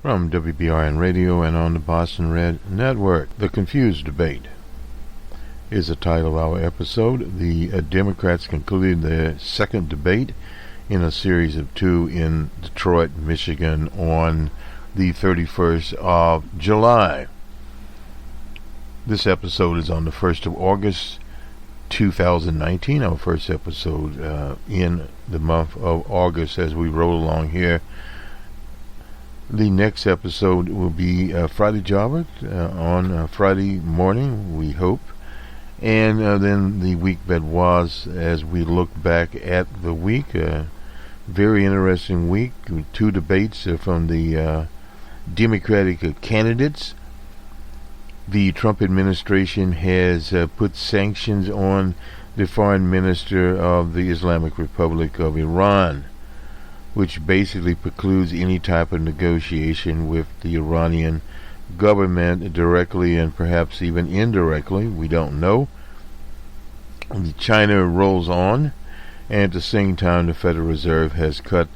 From WBRN Radio and on the Boston Red Network, The Confused Debate is the title of our episode. The Democrats concluded their second debate in a series of two in Detroit, Michigan on the 31st of July. This episode is on the 1st of August 2019, our first episode in the month of August as we roll along here. The next episode will be Friday Jobber on Friday morning, we hope. And then the week that was, as we look back at the week. Very interesting week. Two debates from the Democratic candidates. The Trump administration has put sanctions on the foreign minister of the Islamic Republic of Iran, which basically precludes any type of negotiation with the Iranian government directly and perhaps even indirectly. We don't know. China rolls on, and at the same time the Federal Reserve has cut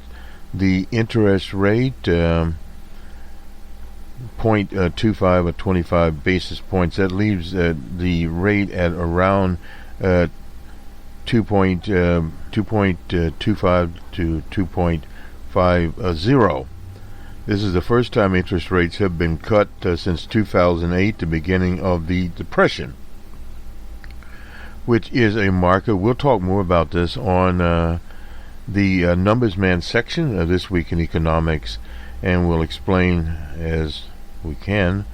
the interest rate 0.25 or 25 basis points. That leaves the rate at around 2.25 to 2.50. This is the first time interest rates have been cut since 2008, the beginning of the Depression, which is a marker. We'll talk more about this on the Numbers Man section of This Week in Economics, and we'll explain as we can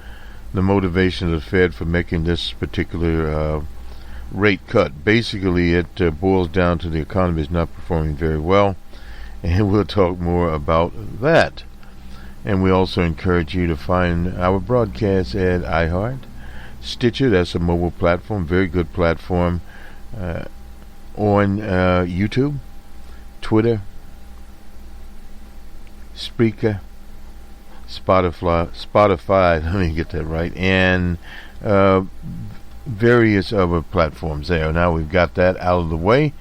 the motivation of the Fed for making this particular rate cut. Basically, it boils down to the economy is not performing very well, and we'll talk more about that. And we also encourage you to find our broadcast at iHeart, Stitcher, that's a mobile platform, very good platform, on YouTube, Twitter, Spreaker, Spotify, let me get that right, and various other platforms there. Now we've got that out of the way.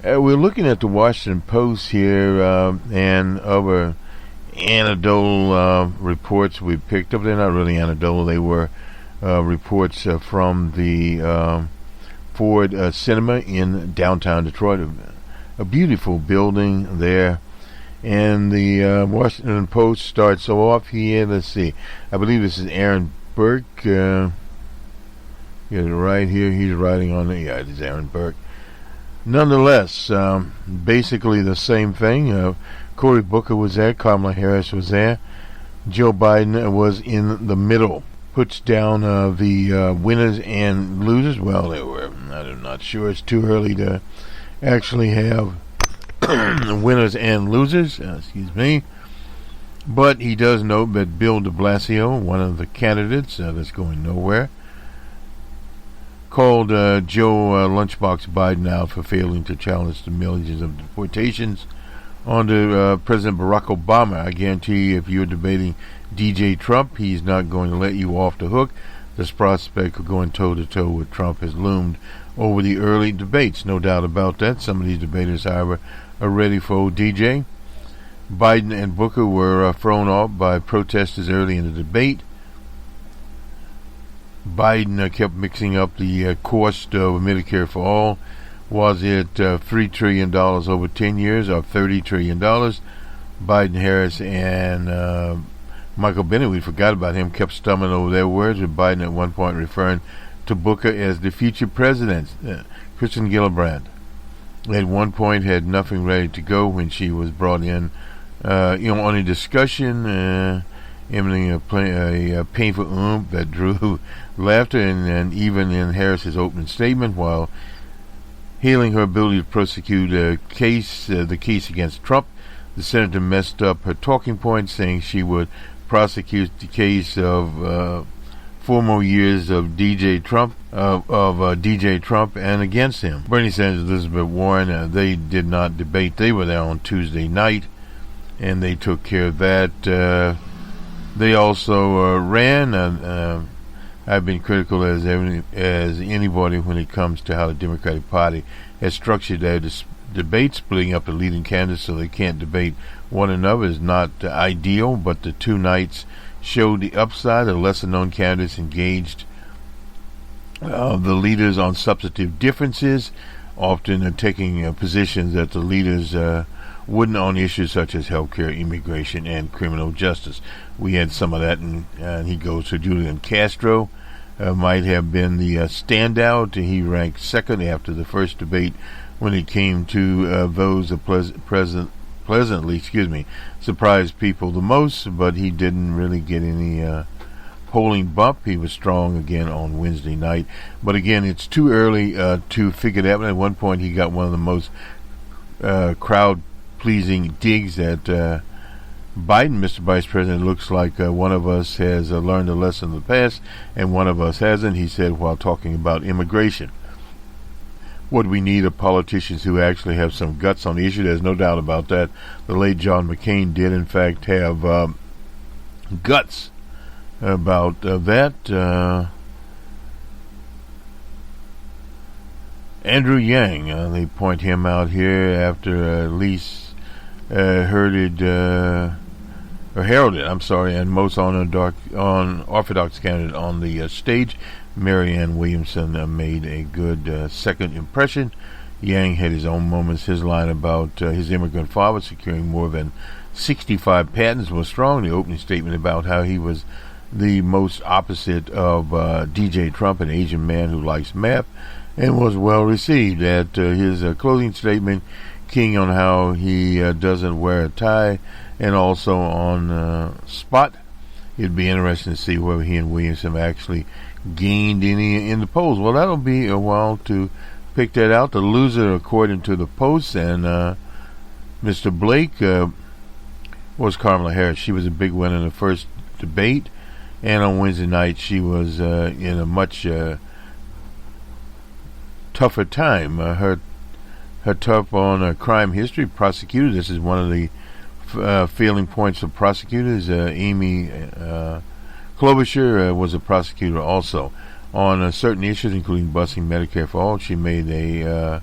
We're looking at the Washington Post here and other anecdotal reports we picked up. They're not really anecdotal. They were reports from the Ford Cinema in downtown Detroit. A beautiful building there. And the Washington Post starts off here. Let's see. I believe this is Aaron Burke. Right here, he's writing on it. Yeah, it is Aaron Burke. Nonetheless, basically the same thing. Cory Booker was there. Kamala Harris was there. Joe Biden was in the middle. Puts down the winners and losers. Well, they were. I'm not sure. It's too early to actually have winners and losers. Excuse me. But he does note that Bill de Blasio, one of the candidates that's going nowhere, called Joe Lunchbox Biden out for failing to challenge the millions of deportations under President Barack Obama. I guarantee you, if you're debating DJ Trump, he's not going to let you off the hook. This prospect of going toe-to-toe with Trump has loomed over the early debates. No doubt about that. Some of these debaters, however, are ready for DJ. Biden and Booker were thrown off by protesters early in the debate. Biden kept mixing up the cost of Medicare-for-all. Was it $3 trillion over 10 years or $30 trillion? Biden, Harris, and Michael Bennet, we forgot about him, kept stumbling over their words, with Biden at one point referring to Booker as the future president. Kirsten Gillibrand at one point had nothing ready to go when she was brought in on a discussion emitting a painful oomph that drew laughter, and even in Harris's opening statement, while hailing her ability to prosecute the case against Trump, the senator messed up her talking points, saying she would prosecute the case of 4 more years of DJ Trump and against him. Bernie Sanders and Elizabeth Warren, they did not debate. They were there on Tuesday night, and they took care of that. They also ran. I've been critical as anybody when it comes to how the Democratic Party has structured their debate, splitting up the leading candidates so they can't debate one another is not ideal, but the two nights showed the upside. The lesser-known candidates engaged the leaders on substantive differences, often taking positions that the leaders wouldn't on issues such as healthcare, immigration, and criminal justice. We had some of that, and he goes to Julian Castro. Might have been the standout. He ranked second after the first debate when it came to those pleasantly surprised people the most, but he didn't really get any polling bump. He was strong again on Wednesday night, but again, it's too early to figure that out. At one point, he got one of the most crowd-pleasing digs at Biden. Mr. Vice President, looks like one of us has learned a lesson in the past, and one of us hasn't, he said while talking about immigration. What we need are politicians who actually have some guts on the issue. There's no doubt about that. The late John McCain did, in fact, have guts about that. Andrew Yang, they point him out here after at least heralded, and most unorthodox candidate on the stage. Marianne Williamson made a good second impression. Yang had his own moments. His line about his immigrant father securing more than 65 patents was strong. The opening statement about how he was the most opposite of DJ Trump, an Asian man who likes math, and was well received. At his closing statement, keying on how he doesn't wear a tie, and also on spot. It'd be interesting to see whether he and Williamson actually gained any in the polls. Well, that'll be a while to pick that out. The loser, according to the Post, and Mr. Blake, was Kamala Harris. She was a big winner in the first debate, and on Wednesday night she was in a much tougher time. Her tough on crime history, prosecutor. This is one of the failing points of prosecutors. Amy Klobuchar was a prosecutor also on certain issues, including busing Medicare-for-all. She made a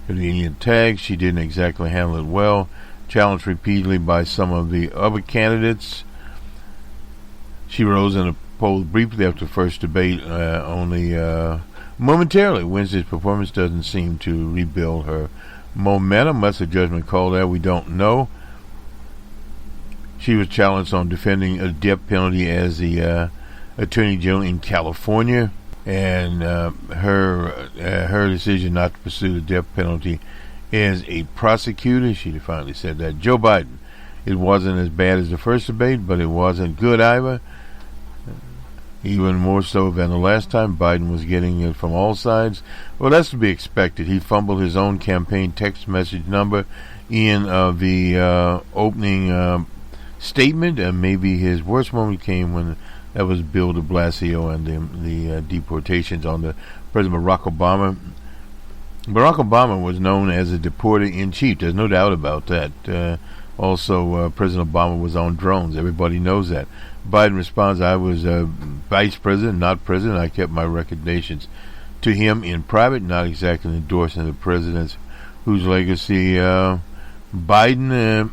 convenient tag. She didn't exactly handle it well. Challenged repeatedly by some of the other candidates. She rose in the polls briefly after the first debate, only momentarily. Wednesday's performance doesn't seem to rebuild her momentum. What's the judgment call there? We don't know. She was challenged on defending a death penalty as the Attorney General in California, and her decision not to pursue the death penalty as a prosecutor. She finally said that. Joe Biden, it wasn't as bad as the first debate, but it wasn't good either. Even more so than the last time. Biden was getting it from all sides. Well, that's to be expected. He fumbled his own campaign text message number in the opening statement, and maybe his worst moment came when that was Bill de Blasio and the deportations on the President Barack Obama. Barack Obama was known as a deporter-in-chief. There's no doubt about that. Also, President Obama was on drones. Everybody knows that. Biden responds, I was vice president, not president. I kept my recommendations to him in private, not exactly endorsing the presidents whose legacy Biden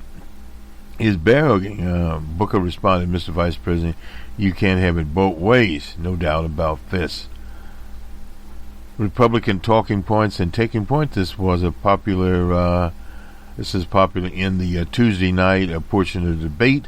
is bearing. Booker responded, Mr. Vice President, you can't have it both ways. No doubt about this. Republican talking points and taking points. This was a popular, this is popular in the Tuesday night portion of the debate,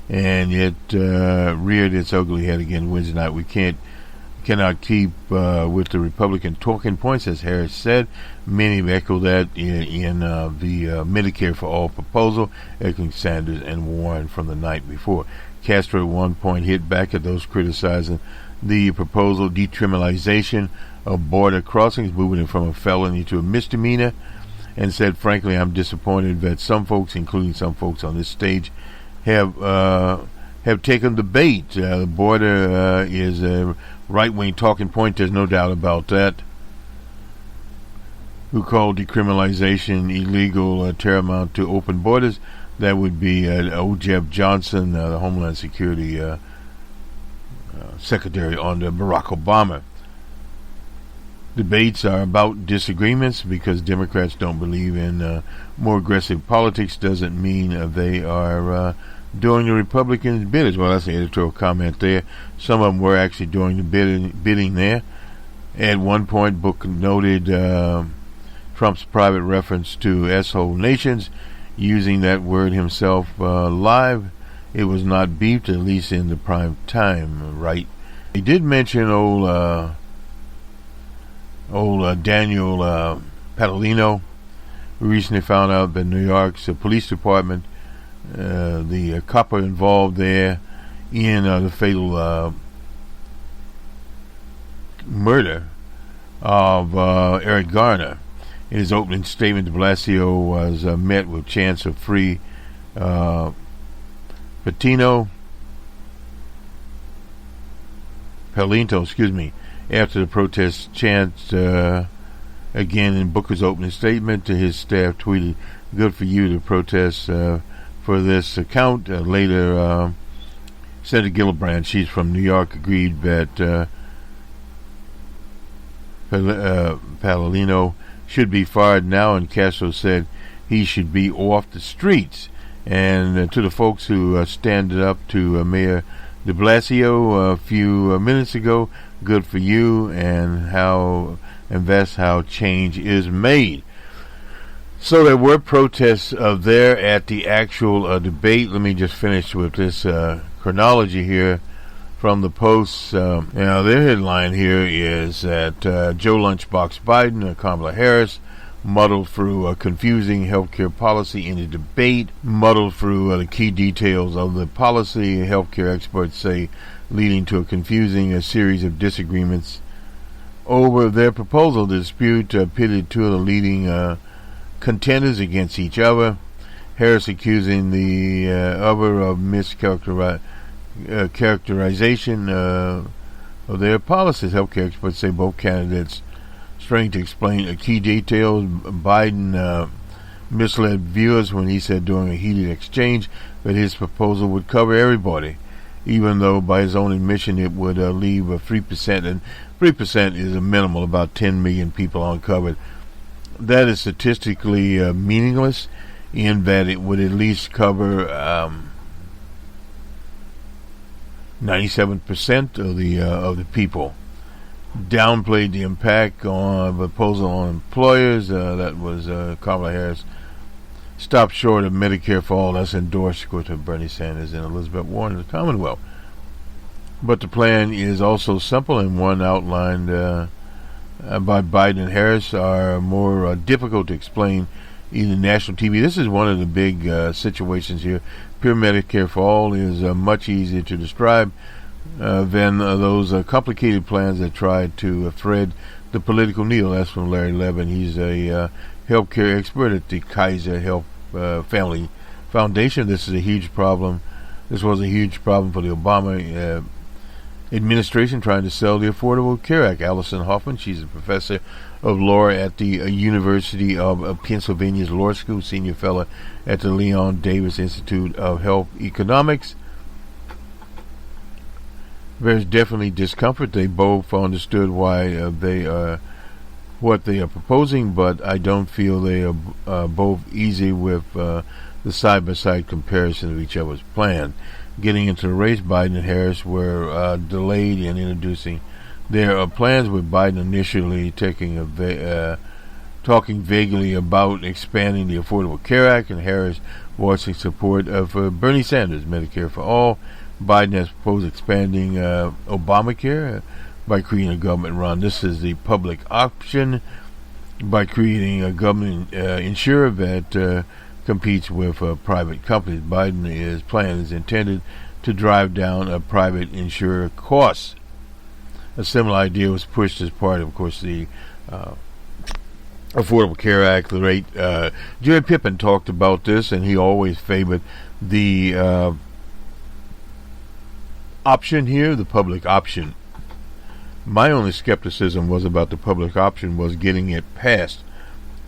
and it reared its ugly head again Wednesday night. We cannot keep with the Republican talking points, as Harris said. Many have echoed that in the Medicare-for-all proposal, echoing Sanders and Warren from the night before. Castro at one point hit back at those criticizing the proposal, decriminalization of border crossings, moving it from a felony to a misdemeanor, and said, frankly, I'm disappointed that some folks, including some folks on this stage, have taken the bait. The border is a right-wing talking point. There's no doubt about that. Who called decriminalization illegal tantamount to open borders? That would be O.J. Johnson, the Homeland Security Secretary under Barack Obama. Debates are about disagreements because Democrats don't believe in more aggressive politics. Doesn't mean they are doing the Republicans' bidding. Well, that's an editorial comment there. Some of them were actually doing the bidding there. At one point, Book noted Trump's private reference to S-hole nations, using that word himself live. It was not beeped, at least in the prime time, right? He did mention old Daniel Padalino. We recently found out that New York's police department, the copper involved there in the fatal murder of Eric Garner. In his opening statement, de Blasio was met with chants of free Palinto, after the protest chant. Again, in Booker's opening statement, his staff tweeted, "Good for you to protest for this account." Later, Senator Gillibrand, she's from New York, agreed that Padalino should be fired now, and Castro said he should be off the streets. And to the folks who standed up to Mayor de Blasio a few minutes ago, good for you, and that's how change is made. So there were protests there at the actual debate. Let me just finish with this chronology here from the Post. Their headline here is that Joe Lunchbox Biden and Kamala Harris muddled through a confusing healthcare policy in the debate, muddled through the key details of the policy, healthcare experts say, leading to a confusing series of disagreements over their proposal. The dispute pitted two of the leading contenders against each other. Harris accusing the other of mischaracterization of their policies. Healthcare experts say both candidates straining to explain key details. Biden misled viewers when he said during a heated exchange that his proposal would cover everybody, even though by his own admission it would leave 3%, and 3% is a minimal, about 10 million people uncovered. That is statistically meaningless, in that it would at least cover 97% of the people. Downplayed the impact on the proposal on employers. That was Kamala Harris. Stopped short of Medicare-for-all. That's endorsed, of course, by Bernie Sanders and Elizabeth Warren in the Commonwealth. But the plan is also simple, and one outlined by Biden and Harris are more difficult to explain in national TV. This is one of the big situations here. Pure Medicare-for-all is much easier to describe than those complicated plans that try to thread the political needle. That's from Larry Levin. He's a healthcare expert at the Kaiser Health Family Foundation. This is a huge problem. This was a huge problem for the Obama administration trying to sell the Affordable Care Act. Allison Hoffman, she's a professor of law at the University of Pennsylvania's Law School, senior fellow at the Leon Davis Institute of Health Economics. There's definitely discomfort. They both understood why they are what they are proposing, but I don't feel they are both easy with the side-by-side comparison of each other's plan. Getting into the race, Biden and Harris were delayed in introducing their plans, with Biden initially talking vaguely about expanding the Affordable Care Act, and Harris voicing support of Bernie Sanders' Medicare-for-all. Biden has proposed expanding Obamacare by creating a government run. This is the public option, by creating a government insurer that competes with private companies. Biden's plan is intended to drive down private insurer costs. A similar idea was pushed as part of course, the Affordable Care Act. The late Jerry Pippen talked about this, and he always favored the option here, the public option. My only skepticism was about the public option was getting it passed.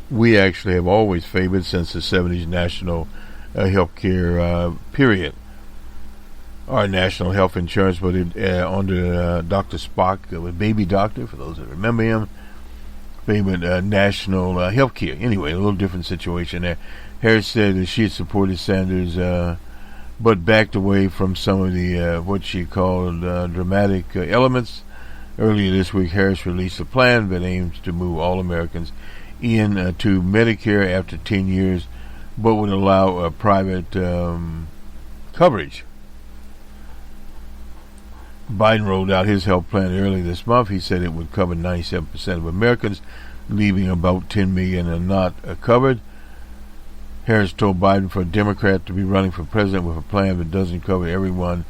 We actually have always favored, since the 70s, national health care period. Our national health insurance, but under Dr. Spock, a baby doctor, for those that remember him, favorite national health care. Anyway, a little different situation there. Harris said that she had supported Sanders, but backed away from some of the what she called dramatic elements. Earlier this week, Harris released a plan that aims to move all Americans into Medicare after 10 years, but would allow private coverage. Biden rolled out his health plan early this month. He said it would cover 97% of Americans, leaving about 10 million are not covered. Harris told Biden, for a Democrat to be running for president with a plan that doesn't cover everyone,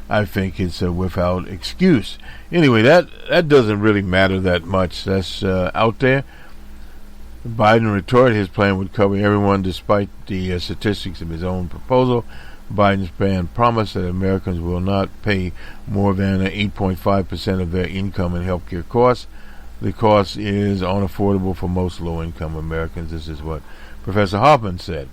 I think it's without excuse. Anyway, that doesn't really matter that much. That's out there. Biden retorted his plan would cover everyone despite the statistics of his own proposal. Biden's plan promised that Americans will not pay more than 8.5% of their income in health care costs. The cost is unaffordable for most low-income Americans. This is what Professor Hoffman said.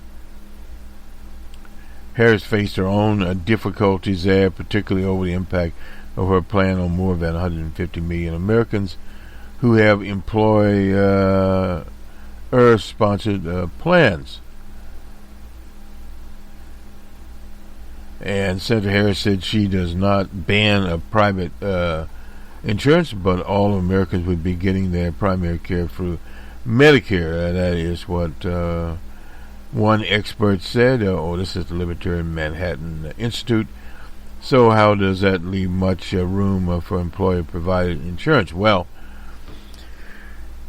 Harris faced her own difficulties there, particularly over the impact of her plan on more than 150 million Americans who have employer-sponsored plans. And Senator Harris said she does not ban private insurance, but all Americans would be getting their primary care through Medicare. That is what one expert said. This is the Libertarian Manhattan Institute. So how does that leave much room for employer-provided insurance? Well,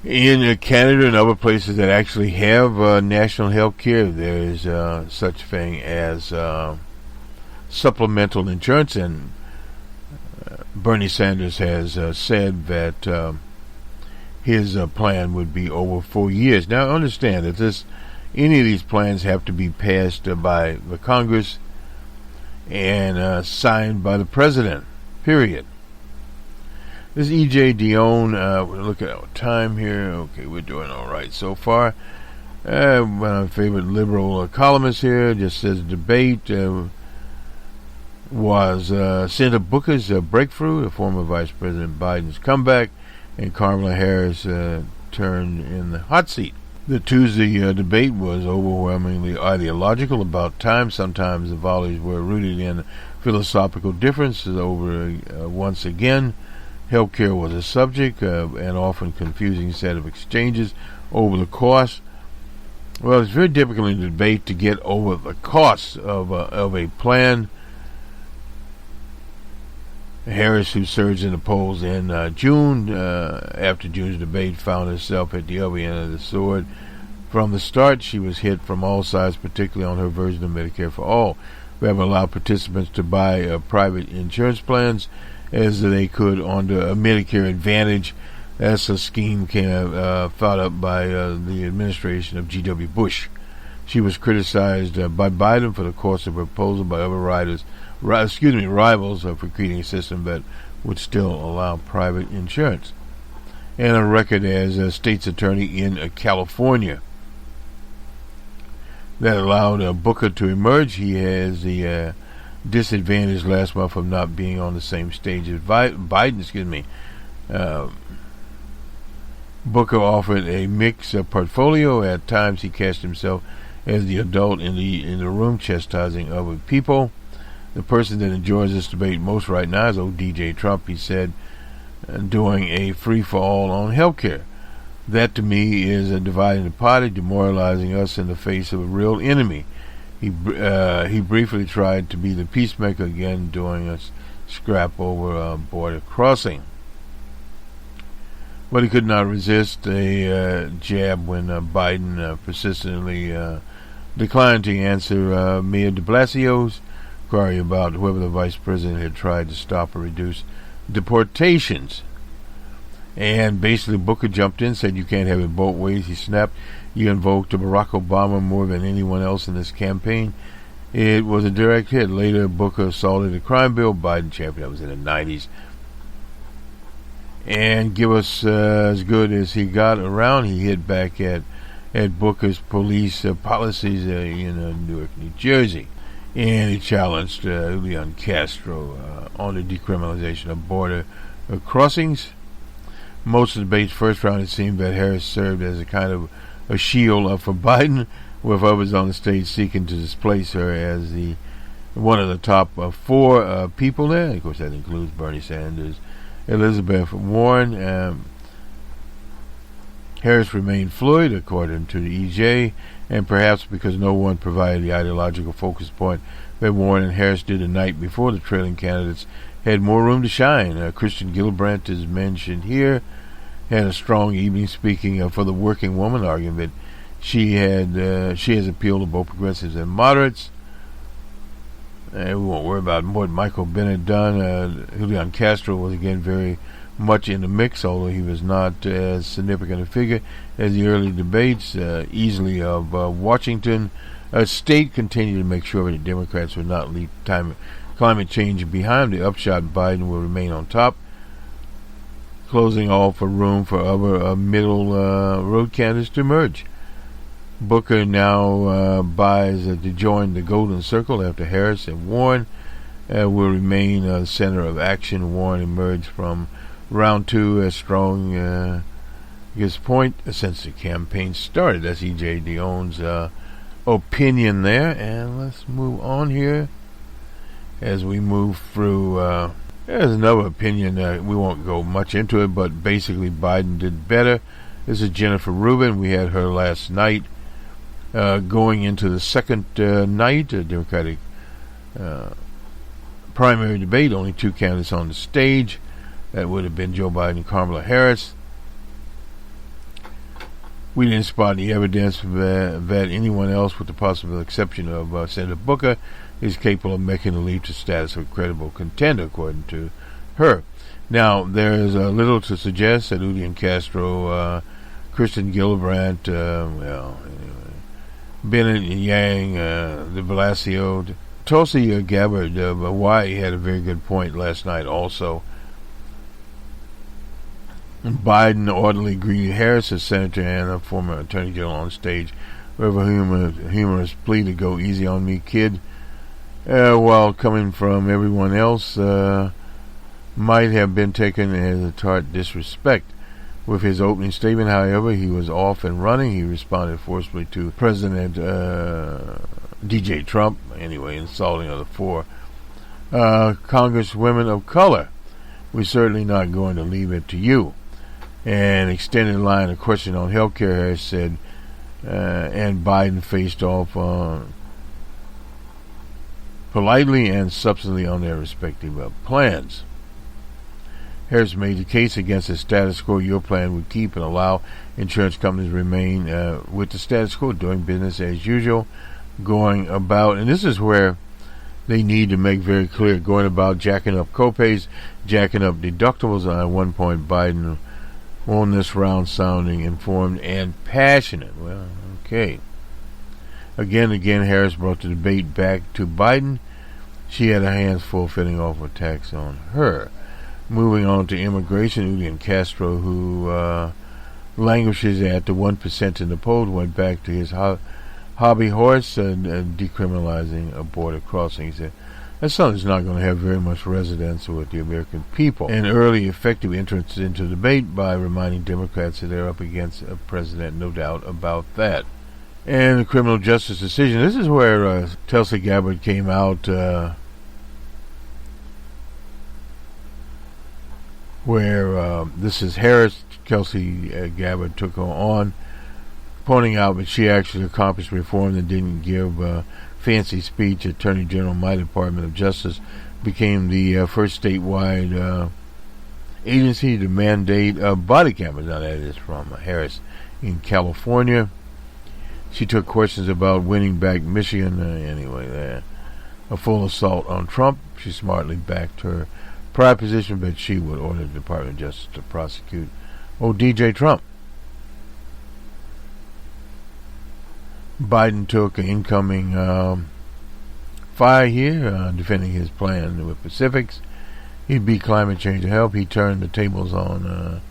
in Canada and other places that actually have national health care, there is such thing as supplemental insurance, and Bernie Sanders has said that his plan would be over 4 years. Now, understand that any of these plans have to be passed by the Congress and signed by the President, period. This is E.J. Dion. We'll look at our time here. Okay, we're doing all right so far. One of my favorite liberal columnists here just says debate was Senator Booker's breakthrough, the former Vice President Biden's comeback, and Kamala Harris turned in the hot seat. The Tuesday debate was overwhelmingly ideological about time. Sometimes the volleys were rooted in philosophical differences over once again. Healthcare was a subject, and often confusing set of exchanges over the cost. Well, it's very difficult in debate to get over the cost of a plan. Harris, who surged in the polls in June, after June's debate, found herself at the other end of the sword. From the start, she was hit from all sides, particularly on her version of Medicare-for-all, that would allow participants to buy private insurance plans as they could under a Medicare Advantage. That's a scheme thought up by the administration of G.W. Bush. She was criticized by Biden for the cost of her proposal by other rivals for creating a system that would still allow private insurance. And a record as a state's attorney in California that allowed Booker to emerge. He has the disadvantage last month of not being on the same stage as Biden. Booker offered a mixed portfolio. At times he cast himself as the adult in the room, chastising other people. The person that enjoys this debate most right now is old DJ Trump, he said, doing a free-for-all on healthcare. That, to me, is a dividing the party, demoralizing us in the face of a real enemy. He briefly tried to be the peacemaker again, doing a scrap over border crossing. But he could not resist a jab when Biden persistently declined to answer Mayor de Blasio's query about whether the vice president had tried to stop or reduce deportations. And basically Booker jumped in, said you can't have it both ways. He snapped. You invoked Barack Obama more than anyone else in this campaign. It was a direct hit. Later, Booker assaulted the crime bill. Biden championed. That was in the 90s. And give us as good as he got around. He hit back at Booker's police policies in Newark, New Jersey. And he challenged Leon Castro on the decriminalization of border crossings. Most of the debate's first round, it seemed that Harris served as a kind of a shield for Biden, with others on the stage seeking to displace her as the one of the top four people there. Of course, that includes Bernie Sanders, Elizabeth Warren. Harris remained fluid, according to the EJ, and perhaps because no one provided the ideological focus point that Warren and Harris did the night before, the trailing candidates had more room to shine. Kirsten Gillibrand is mentioned here, had a strong evening speaking for the working woman, arguing that she has appealed to both progressives and moderates. We won't worry about what Michael Bennet done. Julian Castro was again very much in the mix, although he was not as significant a figure as the early debates. Easily of Washington State continued to make sure that the Democrats would not leave climate change behind. The upshot, Biden will remain on top, closing off for room for other middle road candidates to emerge. Booker now buys to join the Golden Circle after Harris and Warren will remain the center of action. Warren emerged from round two as strong his point since the campaign started. That's E.J. Dionne's opinion there. And let's move on here as we move through. There's another opinion. We won't go much into it, but basically Biden did better. This is Jennifer Rubin. We had her last night. Going into the second night, Democratic primary debate, only two candidates on the stage. That would have been Joe Biden and Kamala Harris. We didn't spot any evidence that anyone else, with the possible exception of Senator Booker, is capable of making the leap to status of a credible contender, according to her. Now, there is little to suggest that Julian Castro, Kirsten Gillibrand, Bennet, Yang, de Blasio, Tulsi Gabbard of Hawaii had a very good point last night also. Biden orderly greeted Harris as senator and a former attorney general on stage with a humorous plea to go easy on me, kid. While coming from everyone else, might have been taken as a tart disrespect. With his opening statement, however, he was off and running. He responded forcefully to President DJ Trump, anyway, insulting other four congresswomen of color. We're certainly not going to leave it to you. And extended line of question on health care, Harris said, and Biden faced off politely and substantially on their respective plans. Harris made the case against the status quo. Your plan would keep and allow insurance companies to remain with the status quo, doing business as usual, going about, and this is where they need to make very clear, going about jacking up copays, jacking up deductibles. At one point, Biden on this round sounding informed and passionate. Well, okay. Again, Harris brought the debate back to Biden. She had her hands full fitting off attacks on her. Moving on to immigration, Julian Castro, who languishes at the 1% in the polls, went back to his hobby horse and decriminalizing a border crossing. He said, that's something that's not going to have very much resonance with the American people. An early effective entrance into the debate by reminding Democrats that they're up against a president, no doubt about that. And the criminal justice decision. This is where Tulsi Gabbard came out, where this is Harris. Tulsi Gabbard took her on, pointing out that she actually accomplished reform and didn't give fancy speech. Attorney General, my Department of Justice, became the first statewide agency to mandate body cameras. Now that is from Harris in California. She took questions about winning back Michigan. A full assault on Trump. She smartly backed her prior position, but she would order the Department of Justice to prosecute DJ Trump. Biden took an incoming fire here, defending his plan with Pacifics. He'd beat climate change to help. He turned the tables on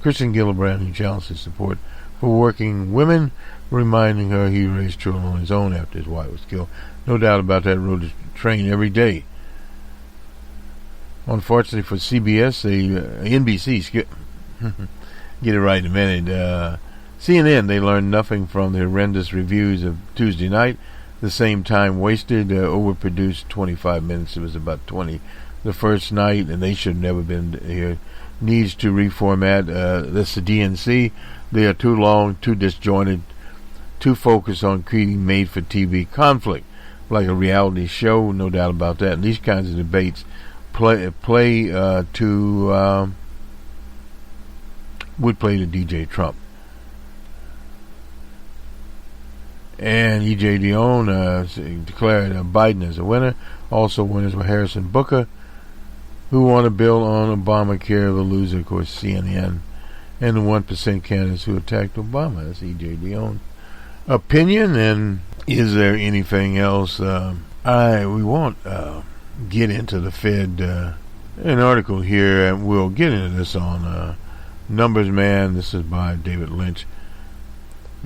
Kirsten Gillibrand, who challenged his support for working women, reminding her he raised children on his own after his wife was killed. No doubt about that. Rode the train every day. Unfortunately for CBS, NBC, get it right in a minute. CNN, they learned nothing from the horrendous reviews of Tuesday night. The same time wasted, overproduced 25 minutes. It was about 20 the first night, and they should have never been here. Needs to reformat. That's the DNC. They are too long, too disjointed, too focused on creating made-for-TV conflict, like a reality show, no doubt about that. And these kinds of debates would play to DJ Trump. And E.J. Dionne declared Biden as a winner. Also winners were Harris and Booker, who won a bill on Obamacare. The loser, of course, CNN, and the 1% candidates who attacked Obama. That's E.J. Dionne. Opinion, and is there anything else? We won't get into the Fed. An article here, and we'll get into this on Numbers Man. This is by David Lynch.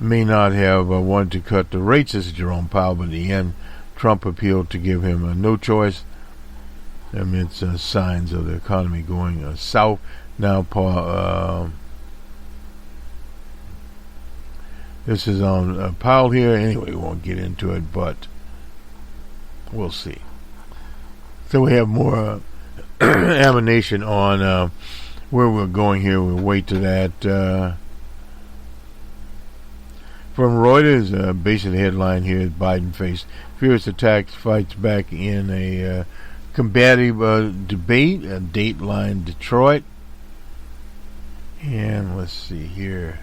May not have wanted to cut the rates, this is Jerome Powell, but in the end, Trump appealed to give him no choice amidst signs of the economy going south. Now, this is on Powell here. Anyway, we won't get into it, but we'll see. So we have more ammunition on where we're going here. We'll wait to that. From Reuters, basically the headline here is Biden faced fierce attacks, fights back in a combative debate, Dateline Detroit. And let's see here.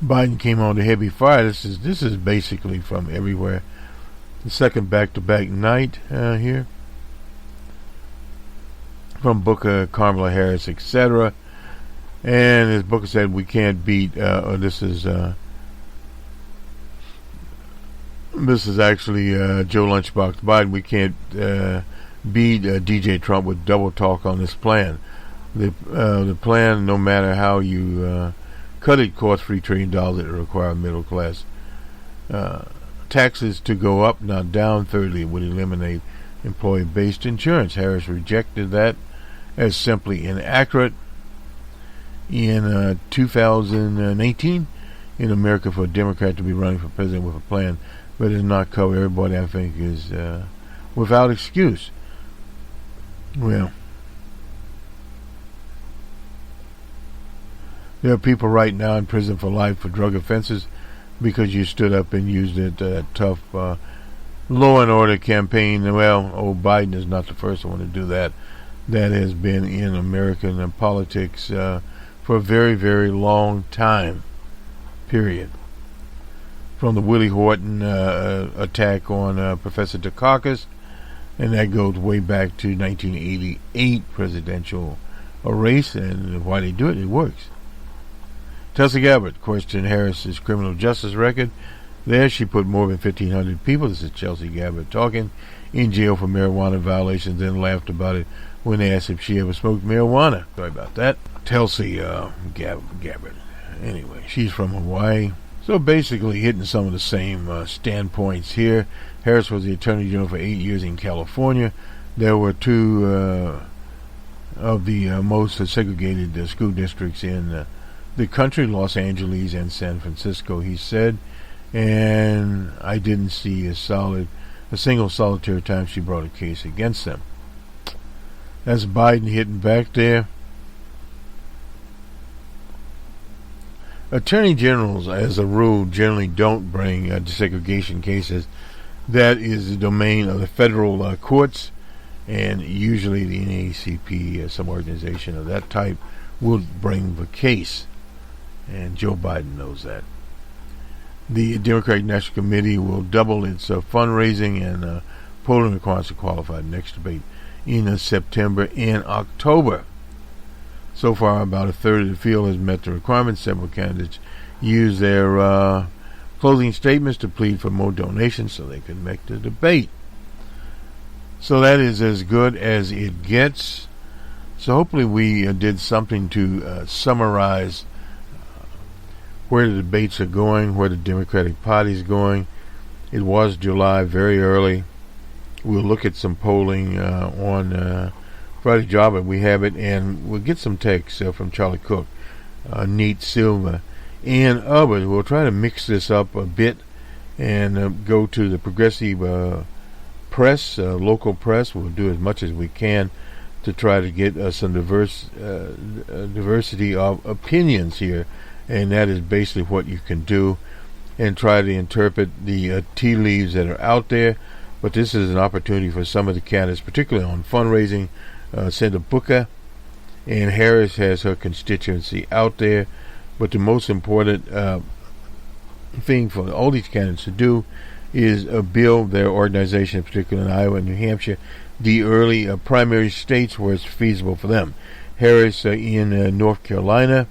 Biden came on to heavy fire. This is basically from everywhere. The second back-to-back night here. From Booker, Kamala Harris, etc. And as Booker said, we can't beat. This is actually Joe Lunchbox Biden. We can't beat DJ Trump with double talk on this plan. The plan, no matter how you cut it, costs $3 trillion that require middle class taxes to go up, not down. Thirdly, it would eliminate employee-based insurance. Harris rejected that as simply inaccurate. In 2018, in America, for a Democrat to be running for president with a plan, but it not cover everybody, I think, is without excuse. Well, there are people right now in prison for life for drug offenses because you stood up and used it. Tough law and order campaign. Well, old Biden is not the first one to do that. That has been in American politics for a very, very long time, period. From the Willie Horton attack on Professor Dukakis, and that goes way back to 1988 presidential race, and why they do it, it works. Tulsi Gabbard questioned Harris's criminal justice record. There she put more than 1,500 people, this is Chelsea Gabbard talking, in jail for marijuana violations, then laughed about it when they asked if she ever smoked marijuana. Sorry about that. Tulsi Gabbard. Anyway, she's from Hawaii. So basically hitting some of the same standpoints here. Harris was the Attorney General for 8 years in California. There were two of the most segregated school districts in the country, Los Angeles and San Francisco, he said. And I didn't see a single solitary time she brought a case against them. That's Biden hitting back there. Attorney generals, as a rule, generally don't bring desegregation cases. That is the domain of the federal courts, and usually the NAACP, some organization of that type, will bring the case. And Joe Biden knows that. The Democratic National Committee will double its fundraising and polling requirements to qualify the next debate in September and October. So far, about a third of the field has met the requirements. Several candidates use their closing statements to plead for more donations so they can make the debate. So that is as good as it gets. So hopefully we did something to summarize where the debates are going, where the Democratic Party is going. It was July, very early. We'll look at some polling on Friday Job, and we have it, and we'll get some text from Charlie Cook, Nate Silva, and others. We'll try to mix this up a bit and go to the progressive press, local press. We'll do as much as we can to try to get some diversity of opinions here, and that is basically what you can do, and try to interpret the tea leaves that are out there. But this is an opportunity for some of the candidates, particularly on fundraising. Senator Booker and Harris has her constituency out there, but the most important thing for all these candidates to do is build their organization, particularly in Iowa and New Hampshire, the early primary states where it's feasible for them. Harris in North Carolina,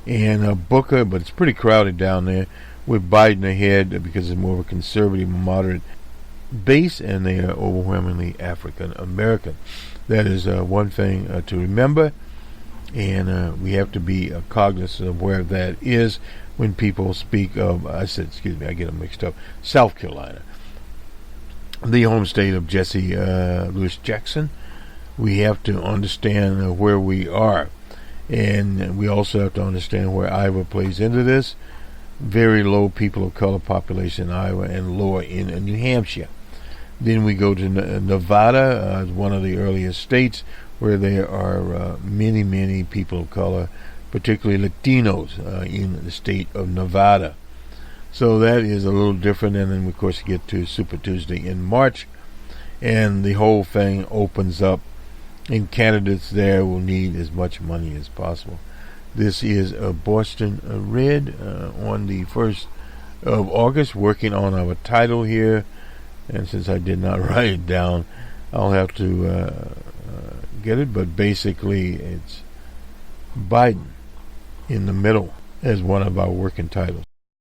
and Booker, but it's pretty crowded down there, with Biden ahead because it's more of a conservative, moderate base, and they are overwhelmingly African American. That is one thing to remember, and we have to be cognizant of where that is when people speak of, I get them mixed up, South Carolina, the home state of Jesse Lewis Jackson. We have to understand where we are, and we also have to understand where Iowa plays into this. Very low people of color population in Iowa, and lower in New Hampshire. Then we go to Nevada, one of the earliest states where there are many, many people of color, particularly Latinos in the state of Nevada. So that is a little different. And then, of course, you get to Super Tuesday in March, and the whole thing opens up, and candidates there will need as much money as possible. This is Boston Red on the 1st of August, working on our title here. And since I did not write it down, I'll have to get it. But basically, it's Biden in the middle as one of our working titles.